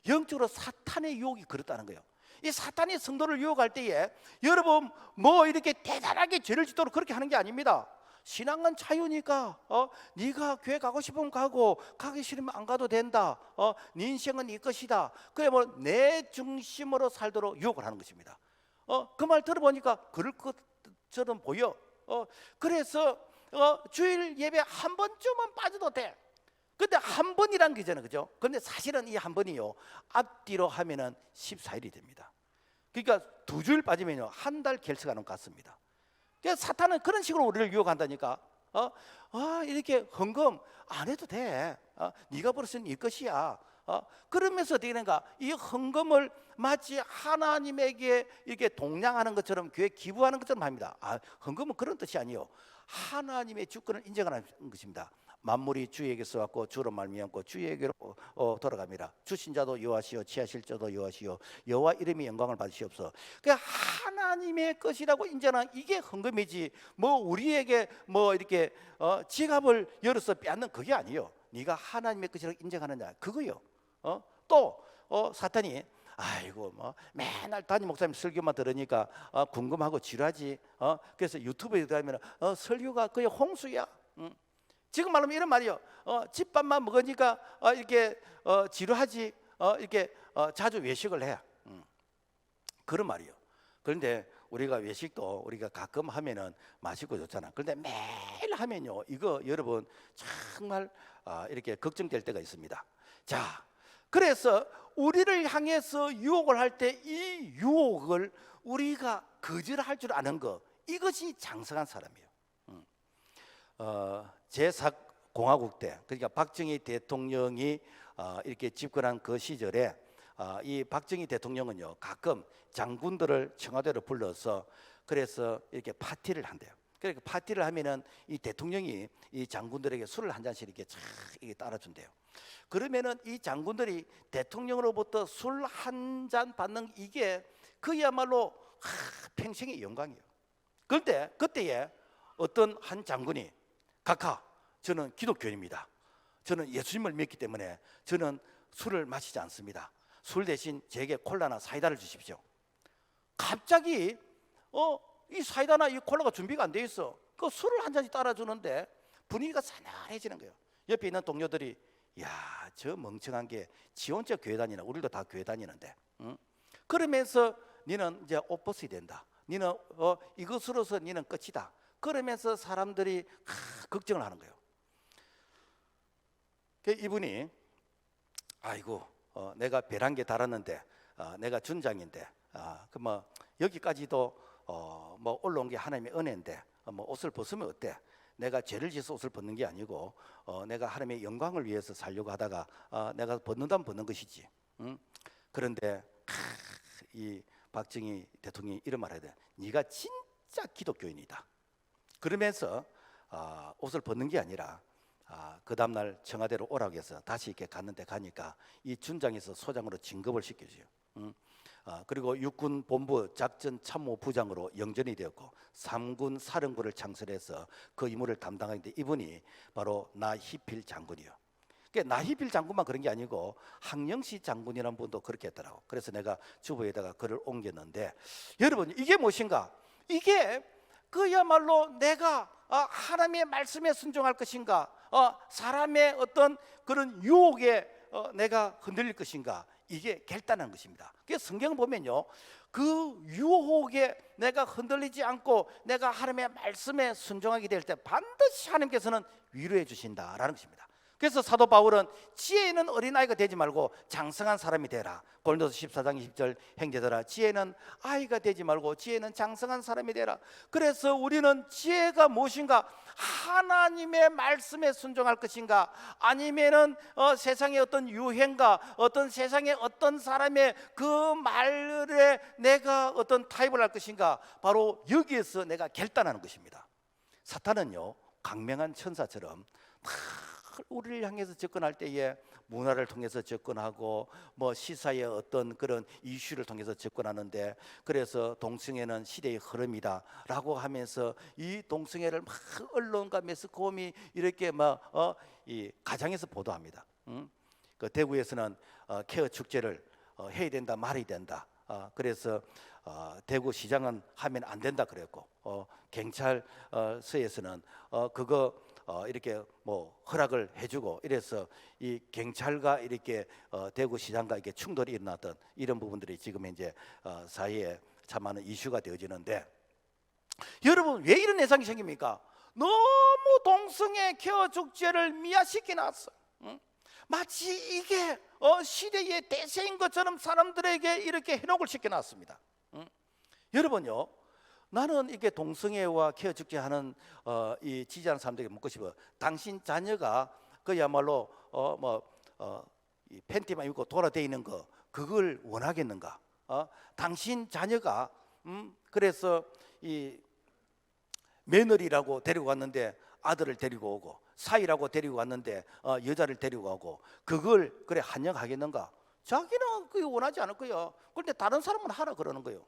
영적으로 사탄의 유혹이 그렇다는 거예요. 이 사탄이 성도를 유혹할 때에 여러분 뭐 이렇게 대단하게 죄를 짓도록 그렇게 하는 게 아닙니다. 신앙은 자유니까 네가 교회 가고 싶으면 가고 가기 싫으면 안 가도 된다. 네 인생은 네 것이다. 그래 뭐 내 중심으로 살도록 유혹을 하는 것입니다. 그 말 들어보니까 그럴 것처럼 보여. 그래서 주일 예배 한 번쯤은 빠져도 돼. 근데 한 번이란 게잖아요, 그죠? 근데 사실은 이 한 번이요 앞뒤로 하면은 14일이 됩니다. 그러니까 2주일 빠지면요 한 달 결석하는 것 같습니다. 그러니까 사탄은 그런 식으로 우리를 유혹한다니까. 이렇게 헌금 안 해도 돼. 네가 벌었으니 네 것이야. 그러면서 어떻게 되는가? 이 헌금을 마치 하나님에게 이렇게 동량하는 것처럼 교회 기부하는 것처럼 합니다. 헌금은 그런 뜻이 아니에요. 하나님의 주권을 인정하는 것입니다. 만물이 주에게서 왔고 주로 말미암고 주에게로 돌아갑니다. 주신 자도 여호와시요 취하실 자도 여호와시요 여호와 이름이 영광을 받으시옵소서. 그러니까 하나님의 것이라고 인정하는 이게 헌금이지 뭐 우리에게 뭐 이렇게 지갑을 열어서 빼앗는 그게 아니에요. 네가 하나님의 것이라고 인정하느냐 그거요. 또 사탄이 아이고 뭐 맨날 담임 목사님 설교만 들으니까 궁금하고 지루하지. 그래서 유튜브에 들어가면 설교가 거의 홍수야. 지금 말하면 이런 말이요. 집밥만 먹으니까 이렇게 지루하지. 이렇게 자주 외식을 해. 그런 말이요. 그런데 우리가 외식도 우리가 가끔 하면은 맛있고 좋잖아. 그런데 매일 하면요, 이거 여러분 정말 이렇게 걱정될 때가 있습니다. 자, 그래서 우리를 향해서 유혹을 할 때 이 유혹을 우리가 거절할 줄 아는 거, 이것이 장성한 사람이에요. 제4공화국 때, 그러니까 박정희 대통령이 이렇게 집권한 그 시절에 이 박정희 대통령은요 가끔 장군들을 청와대로 불러서 그래서 이렇게 파티를 한대요. 그러니까 파티를 하면은 이 대통령이 이 장군들에게 술을 한 잔씩 이렇게 쫙 이렇게 따라준대요. 그러면은 이 장군들이 대통령으로부터 술 한 잔 받는 이게 그야말로 평생의 영광이에요. 그런데 그때에 어떤 한 장군이 각하, 저는 기독교인입니다. 저는 예수님을 믿기 때문에 저는 술을 마시지 않습니다. 술 대신 제게 콜라나 사이다를 주십시오. 갑자기 이 사이다나 이 콜라가 준비가 안 돼 있어. 그 술을 한 잔씩 따라주는데 분위기가 산란해지는 거예요. 옆에 있는 동료들이 야, 저 멍청한 게 지 혼자 교회 다니나, 우리도 다 교회 다니는데. 그러면서 너는 이제 옷 벗어야 된다. 너는 이것으로서 너는 끝이다. 그러면서 사람들이 걱정을 하는 거예요. 이분이 아이고 내가 배란개 달았는데 내가 준장인데 그 뭐 여기까지도 뭐 올라온 게 하나님의 은혜인데 뭐 옷을 벗으면 어때? 내가 죄를 지어서 옷을 벗는 게 아니고 내가 하나님의 영광을 위해서 살려고 하다가 내가 벗는다면 벗는 것이지. 그런데 이 박정희 대통령이 이런 말을 해야 돼. 네가 진짜 기독교인이다. 그러면서 옷을 벗는 게 아니라 그 다음날 청와대로 오라고 해서 다시 이렇게 갔는데 가니까 이 준장에서 소장으로 진급을 시켜줘요. 그리고 육군 본부 작전 참모 부장으로 영전이 되었고 3군 사령부를 창설해서 그 임무를 담당하는데 이분이 바로 나희필 장군이요. 그러니까 나희필 장군만 그런 게 아니고 항영시 장군이라는 분도 그렇게 했더라고. 그래서 내가 주보에다가 글을 옮겼는데 여러분 이게 무엇인가? 이게 그야말로 내가 하나님의 말씀에 순종할 것인가, 사람의 어떤 그런 유혹에 내가 흔들릴 것인가, 이게 결단하는 것입니다. 그래서 성경 보면요, 그 유혹에 내가 흔들리지 않고 내가 하나님의 말씀에 순종하게 될 때 반드시 하나님께서는 위로해 주신다라는 것입니다. 그래서 사도 바울은 지혜 있는 어린아이가 되지 말고 장성한 사람이 되라. 고린도서 14장 20절 형제들아 지혜는 아이가 되지 말고 지혜는 장성한 사람이 되라. 그래서 우리는 지혜가 무엇인가? 하나님의 말씀에 순종할 것인가? 아니면은 세상의 어떤 유행과 어떤 세상의 어떤 사람의 그 말에 내가 어떤 타협을 할 것인가? 바로 여기에서 내가 결단하는 것입니다. 사탄은요 강명한 천사처럼 우리를 향해서 접근할 때에 문화를 통해서 접근하고 뭐 시사의 어떤 그런 이슈를 통해서 접근하는데, 그래서 동성애는 시대의 흐름이다라고 하면서 이 동성애를 막 언론과 매스컴이 이렇게 이 가장에서 보도합니다. 그 대구에서는 케어 축제를 해야 된다 말아야 된다. 그래서 대구 시장은 하면 안 된다 그랬고, 경찰서에서는 그거 이렇게 뭐 허락을 해주고 이래서 이 경찰과 이렇게 대구 시장과 이렇게 충돌이 일어났던 이런 부분들이 지금 이제 사회에 참 많은 이슈가 되어지는데, 여러분 왜 이런 현상이 생깁니까? 너무 동성애 케어 축제를 미화시켜 놨어. 마치 이게 시대의 대세인 것처럼 사람들에게 이렇게 현혹을 시켜놨습니다. 여러분요, 나는 이게 동성애와 케어 축제하는 이 지지하는 사람들에게 묻고 싶어. 당신 자녀가 그야말로 이 팬티만 입고 돌아다니는 거 그걸 원하겠는가? 당신 자녀가 그래서 이 며느리라고 데리고 갔는데 아들을 데리고 오고, 사이라고 데리고 왔는데 여자를 데리고 가고, 그걸 그래 환영하겠는가? 자기는 그게 원하지 않을 거예요. 그런데 다른 사람은 하라 그러는 거예요.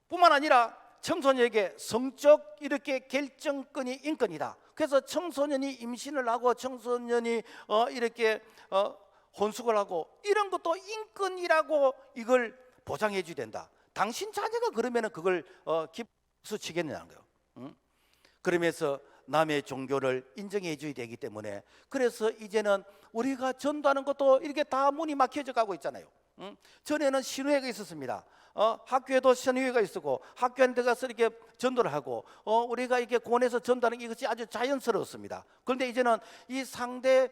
뿐만 아니라 청소년에게 성적 이렇게 결정권이 인권이다. 그래서 청소년이 임신을 하고 청소년이 이렇게 혼숙을 하고 이런 것도 인권이라고 이걸 보장해 줘야 된다. 당신 자녀가 그러면은 그걸 기부치겠냐는 거예요. 그러면서 남의 종교를 인정해 줘야 되기 때문에, 그래서 이제는 우리가 전도하는 것도 이렇게 다 문이 막혀져 가고 있잖아요. 전에는 신우회가 있었습니다. 학교에도 신우회가 있었고, 학교 안에 들어가서 이렇게 전도를 하고, 우리가 이렇게 공원에서 전도하는 이것이 아주 자연스러웠습니다. 그런데 이제는 이 상대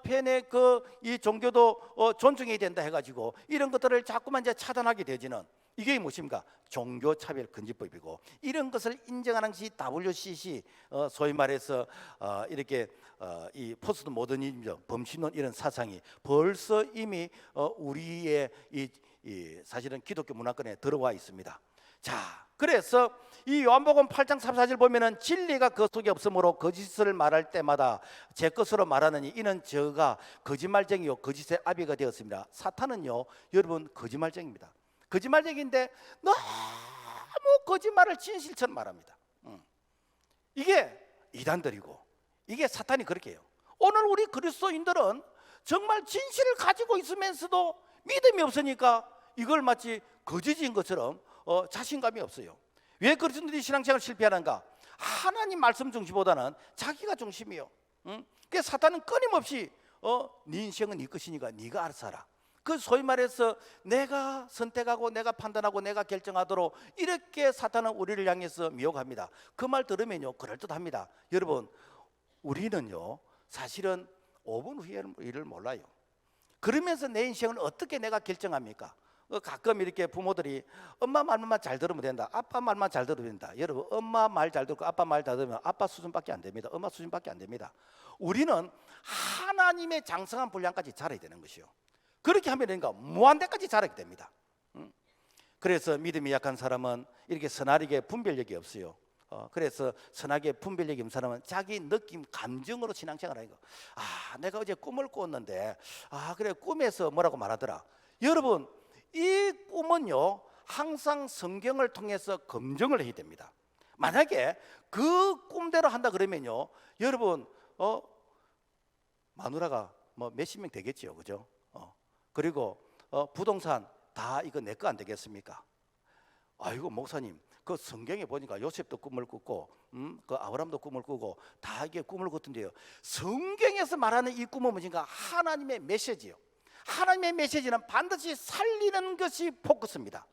편의 이 종교도 존중해야 된다 해가지고 이런 것들을 자꾸만 이제 차단하게 되지는, 이게 무엇입니까? 종교차별금지법이고, 이런 것을 인정하는 것이 WCC, 소위 말해서 이렇게 이 포스트 모더니즘, 범신론 이런 사상이 벌써 이미 우리의 이 사실은 기독교 문화권에 들어와 있습니다. 자, 그래서 이 요한복음 8장 34절 보면은 진리가 그 속에 없으므로 거짓을 말할 때마다 제 것으로 말하느니 이는 저가 거짓말쟁이요 거짓의 아비가 되었습니다. 사탄은요, 여러분 거짓말쟁이입니다. 거짓말쟁이인데 너무 거짓말을 진실처럼 말합니다. 이게 이단들이고, 이게 사탄이 그렇게 해요. 오늘 우리 그리스도인들은 정말 진실을 가지고 있으면서도 믿음이 없으니까 이걸 마치 거짓인 것처럼 자신감이 없어요. 왜 그리스도인들이 신앙생활 실패하는가? 하나님 말씀 중심보다는 자기가 중심이요. 그래서 사탄은 끊임없이 네 인생은 네 것이니까 네가 알아서 하라. 그 소위 말해서 내가 선택하고 내가 판단하고 내가 결정하도록 이렇게 사탄은 우리를 향해서 미혹합니다. 그 말 들으면요 그럴듯합니다. 여러분, 우리는요 사실은 5분 후에는 일을 몰라요. 그러면서 내 인생을 어떻게 내가 결정합니까? 가끔 이렇게 부모들이 엄마 말만 잘 들으면 된다, 아빠 말만 잘 들으면 된다. 여러분, 엄마 말 잘 듣고 아빠 말 잘 들으면 아빠 수준밖에 안 됩니다. 엄마 수준밖에 안 됩니다. 우리는 하나님의 장성한 분량까지 자라야 되는 것이요. 그렇게 하면 되니까 무한대까지 자라게 됩니다. 그래서 믿음이 약한 사람은 이렇게 선하게 분별력이 없어요. 그래서 선하게 분별력이 없는 사람은 자기 느낌, 감정으로 신앙생활하는 거. 내가 어제 꿈을 꿨는데 그래 꿈에서 뭐라고 말하더라. 여러분, 이 꿈은요 항상 성경을 통해서 검증을 해야 됩니다. 만약에 그 꿈대로 한다 그러면요, 여러분 마누라가 뭐 몇십 명 되겠지요, 그죠? 그리고 부동산 다 이거 내 거 안 되겠습니까? 아이고 목사님, 그 성경에 보니까 요셉도 꿈을 꿨고 그 아브라함도 꿈을 꾸고 다 이게 꿈을 꿨던데요. 성경에서 말하는 이 꿈은 무엇인가? 하나님의 메시지요. 하나님의 메시지는 반드시 살리는 것이 포커스입니다.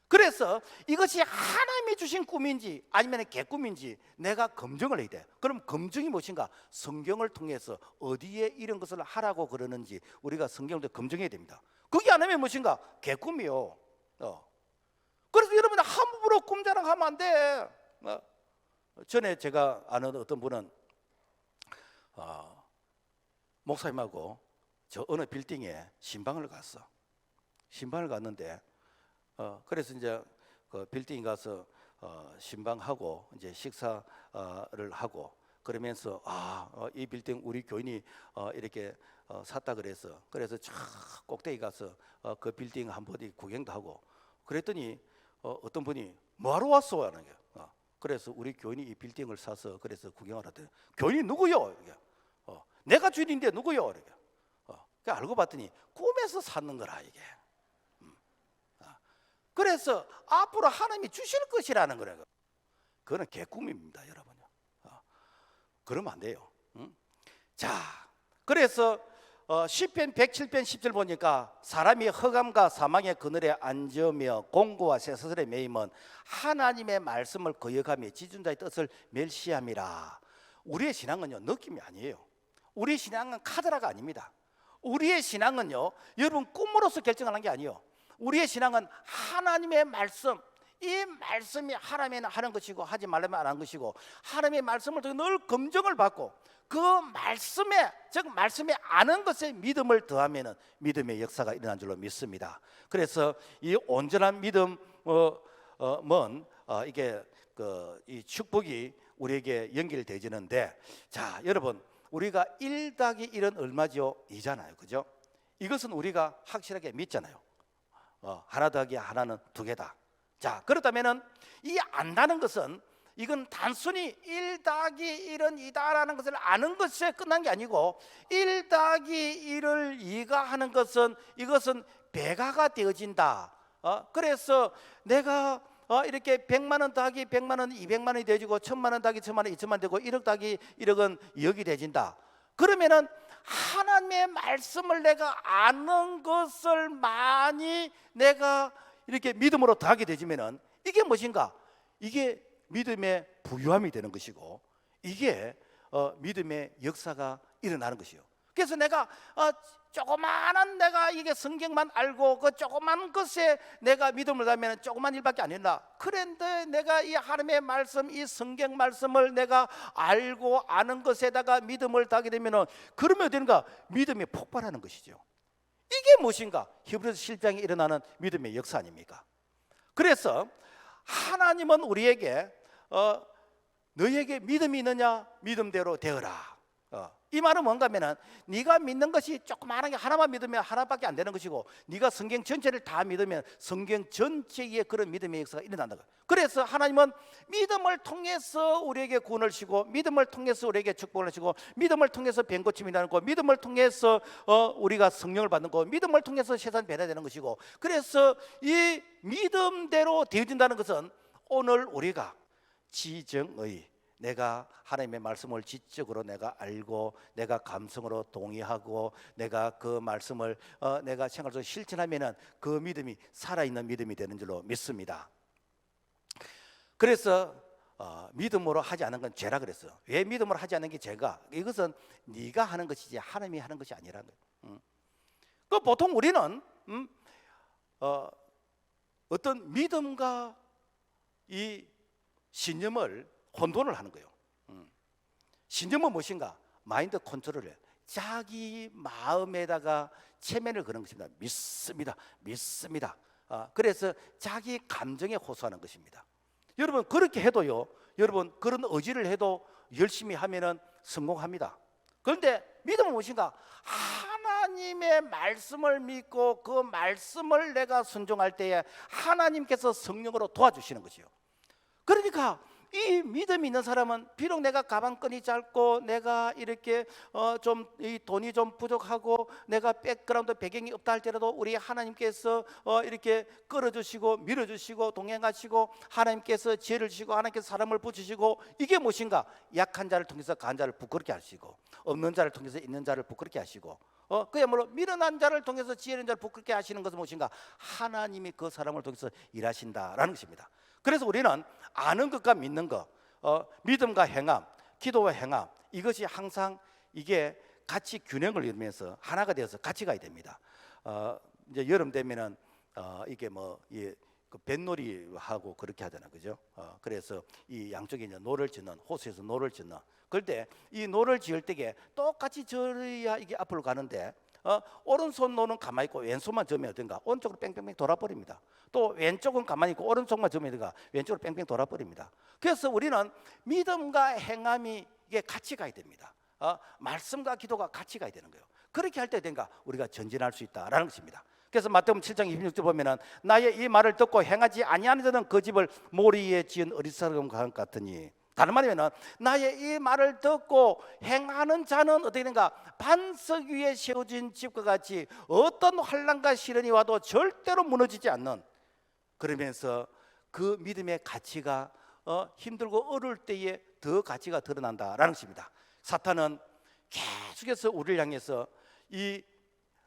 그래서 이것이 하나님이 주신 꿈인지 아니면 개꿈인지 내가 검증을 해야 돼. 그럼 검증이 무엇인가? 성경을 통해서 어디에 이런 것을 하라고 그러는지 우리가 성경을 검증해야 됩니다. 그게 안 하면 무엇인가? 개꿈이요. 그래서 여러분 함부로 꿈 자랑하면 안 돼. 전에 제가 아는 어떤 분은 목사님하고 저 어느 빌딩에 신방을 갔어. 신방을 갔는데 그래서 이제 그 빌딩 가서 신방하고 이제 식사를 하고, 그러면서 이 빌딩 우리 교인이 이렇게 샀다 그래서 저 꼭대기 가서 그 빌딩 한번 구경도 하고 그랬더니 어떤 분이 뭐하러 왔어 하는 게 그래서 우리 교인이 이 빌딩을 사서 그래서 구경을 하더니 교인이 누구요? 이게 내가 주인인데 누구요? 이렇게 알고 봤더니 꿈에서 샀는 거라 이게. 그래서 앞으로 하나님이 주실 것이라는 거예요. 그거는 개꿈입니다, 여러분요. 그러면 안 돼요. 자, 그래서 시편 107편 10절 보니까 사람이 흑암과 사망의 그늘에 앉으며 공고와 쇠사슬에 매임은 하나님의 말씀을 거역하며 지존자의 뜻을 멸시함이라. 우리의 신앙은요 느낌이 아니에요. 우리의 신앙은 카드라가 아닙니다. 우리의 신앙은요 여러분 꿈으로서 결정하는 게 아니에요. 우리의 신앙은 하나님의 말씀, 이 말씀이 하라면 하는 것이고 하지 말라면 안 하는 것이고 하나님의 말씀을 통해 늘 검증을 받고 그 말씀에 즉 말씀에 아는 것에 믿음을 더하면 믿음의 역사가 일어난 줄로 믿습니다. 그래서 이 온전한 믿음은 이게 이 축복이 우리에게 연결되지는데 자 여러분 우리가 1+1은 얼마죠? 2잖아요, 그죠? 이것은 우리가 확실하게 믿잖아요. 하나 더하기 하나는 2개다. 자 그렇다면은 이 안다는 것은 이건 단순히 1+1은 2다라는 것을 아는 것에 끝난 게 아니고 1+1을 2가 하는 것은 이것은 배가가 되어진다. 그래서 내가 이렇게 100만 원 더하기 100만 원 200만 원이 되어지고 1000만 원 더하기 1000만 원 2000만 원 되고 1억 더하기 1억은 2억이 되어진다. 그러면은 하나님의 말씀을 내가 아는 것을 많이 내가 이렇게 믿음으로 더하게 되지면은 이게 무엇인가? 이게 믿음의 부유함이 되는 것이고 이게 믿음의 역사가 일어나는 것이요. 그래서 내가 조그마한 내가 이게 성경만 알고 그 조그만 것에 내가 믿음을 가면 조그만 일밖에 안 했나? 그런데 내가 이 하나님의 말씀, 이 성경 말씀을 내가 알고 아는 것에다가 믿음을 더하게 되면은 그러면 되는가? 믿음이 폭발하는 것이죠. 이게 무엇인가? 히브리서 7장에 일어나는 믿음의 역사 아닙니까? 그래서 하나님은 우리에게 너희에게 믿음이 있느냐? 믿음대로 되어라. 이 말은 뭔가 하면은 네가 믿는 것이 조그마한 게 하나만 믿으면 하나밖에 안 되는 것이고 네가 성경 전체를 다 믿으면 성경 전체에 그런 믿음의 역사가 일어난다. 그래서 하나님은 믿음을 통해서 우리에게 구원을 주시고 믿음을 통해서 우리에게 축복을 주시고 믿음을 통해서 병고침이 나는 거 믿음을 통해서 우리가 성령을 받는 거 믿음을 통해서 세상 변화되는 것이고 그래서 이 믿음대로 되어진다는 것은 오늘 우리가 지정의 내가 하나님의 말씀을 지적으로 내가 알고 내가 감성으로 동의하고 내가 그 말씀을 내가 생활적으로 실천하면은 그 믿음이 살아있는 믿음이 되는 줄로 믿습니다. 그래서 믿음으로 하지 않은 건 죄라 그랬어요. 왜 믿음으로 하지 않는 게 죄가? 이것은 네가 하는 것이지 하나님이 하는 것이 아니라는 거예요. 그 보통 우리는 어떤 믿음과 이 신념을 혼돈을 하는 거예요. 신념은 무엇인가? 마인드 컨트롤을 해요. 자기 마음에다가 체면을 거는 것입니다. 믿습니다. 그래서 자기 감정에 호소하는 것입니다. 여러분 그렇게 해도요. 여러분 그런 의지를 해도 열심히 하면은 성공합니다. 그런데 믿음은 무엇인가? 하나님의 말씀을 믿고 그 말씀을 내가 순종할 때에 하나님께서 성령으로 도와주시는 것이요. 그러니까 이 믿음이 있는 사람은 비록 내가 가방끈이 짧고 내가 이렇게 좀 이 돈이 좀 부족하고 내가 백그라운드 배경이 없다 할지라도 우리 하나님께서 이렇게 끌어주시고 밀어주시고 동행하시고 하나님께서 지혜를 주시고 하나님께서 사람을 붙이시고 이게 무엇인가? 약한 자를 통해서 강한 자를 부끄럽게 하시고 없는 자를 통해서 있는 자를 부끄럽게 하시고 그야말로 미련한 자를 통해서 지혜로운 자를 부끄럽게 하시는 것은 무엇인가? 하나님이 그 사람을 통해서 일하신다라는 것입니다. 그래서 우리는 아는 것과 믿는 것, 믿음과 행함, 기도와 행함 이것이 항상 이게 같이 균형을 이루면서 하나가 되어서 같이 가야 됩니다. 이제 여름 되면은 이게 그 뱃놀이 하고 그렇게 하잖아요, 그죠? 그래서 이 양쪽에 이제 노를 짓는 호수에서 노를 짓는. 그런데 이 노를 지을 때에 똑같이 저어야 이게 앞으로 가는데. 오른손 노는 가만히 있고 왼손만 저으면 어떤가? 오른쪽으로 뺑뺑뺑 돌아버립니다. 또 왼쪽은 가만히 있고 오른쪽만 저으면 어떤가? 왼쪽으로 뺑뺑 돌아버립니다. 그래서 우리는 믿음과 행함이 이게 같이 가야 됩니다. 말씀과 기도가 같이 가야 되는 거예요. 그렇게 할 때 된가 우리가 전진할 수 있다라는 것입니다. 그래서 마태복음 7장 26절 보면은 나의 이 말을 듣고 행하지 아니하는 자는 그 집을 모리 위에 지은 어리석은 것 같으니, 다른 말이면 나의 이 말을 듣고 행하는 자는 어떻게 되는가, 반석 위에 세워진 집과 같이 어떤 환난과 시련이 와도 절대로 무너지지 않는, 그러면서 그 믿음의 가치가 힘들고 어려울 때에 더 가치가 드러난다라는 것입니다. 사탄은 계속해서 우리를 향해서 이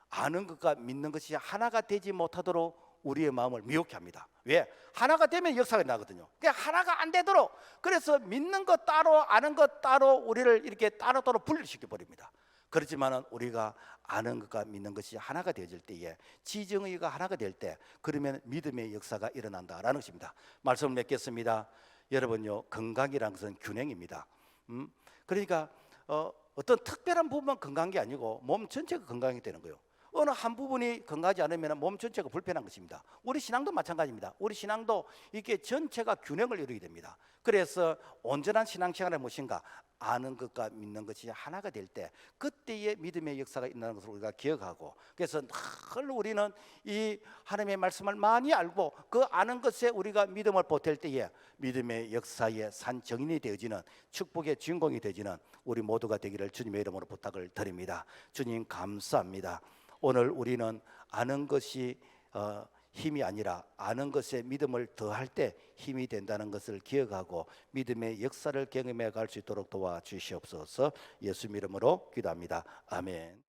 아는 것과 믿는 것이 하나가 되지 못하도록 우리의 마음을 미혹해 합니다. 왜? 하나가 되면 역사가 나거든요. 그러니까 하나가 안 되도록, 그래서 믿는 것 따로 아는 것 따로 우리를 이렇게 따로따로 분리시켜 버립니다. 그렇지만은 우리가 아는 것과 믿는 것이 하나가 되어질 때에, 지정의가 하나가 될 때, 그러면 믿음의 역사가 일어난다라는 것입니다. 말씀을 맺겠습니다. 여러분요, 건강이라는 것은 균형입니다. 그러니까 어떤 특별한 부분만 건강한 게 아니고 몸 전체가 건강이 되는 거예요. 어느 한 부분이 건강하지 않으면 몸 전체가 불편한 것입니다. 우리 신앙도 마찬가지입니다. 우리 신앙도 이게 전체가 균형을 이루게 됩니다. 그래서 온전한 신앙생활은 무엇인가? 아는 것과 믿는 것이 하나가 될 때, 그때의 믿음의 역사가 있는 것을 우리가 기억하고, 그래서 늘 우리는 이 하나님의 말씀을 많이 알고 그 아는 것에 우리가 믿음을 보탤 때에 믿음의 역사의 산 정인이 되어지는, 축복의 주인공이 되어지는 우리 모두가 되기를 주님의 이름으로 부탁을 드립니다. 주님 감사합니다. 오늘 우리는 아는 것이 힘이 아니라 아는 것에 믿음을 더할 때 힘이 된다는 것을 기억하고 믿음의 역사를 경험해 갈 수 있도록 도와주시옵소서. 예수 이름으로 기도합니다. 아멘.